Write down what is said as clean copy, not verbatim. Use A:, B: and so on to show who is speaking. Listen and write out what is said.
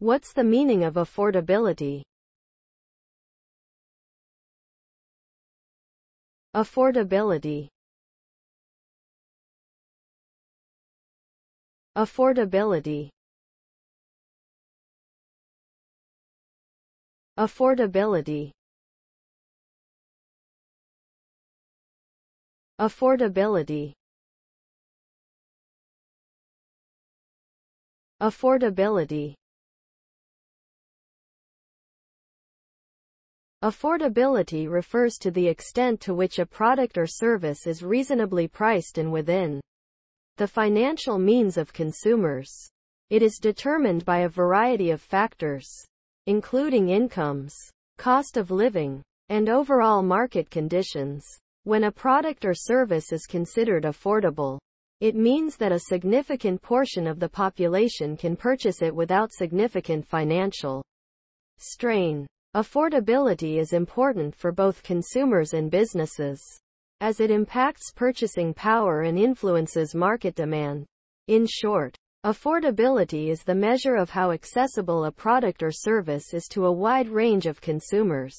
A: What's the meaning of affordability? Affordability. Affordability. Affordability. Affordability. Affordability. Affordability refers to the extent to which a product or service is reasonably priced and within the financial means of consumers. It is determined by a variety of factors, including incomes, cost of living, and overall market conditions. When a product or service is considered affordable, it means that a significant portion of the population can purchase it without significant financial strain. Affordability is important for both consumers and businesses, as it impacts purchasing power and influences market demand. In short, affordability is the measure of how accessible a product or service is to a wide range of consumers.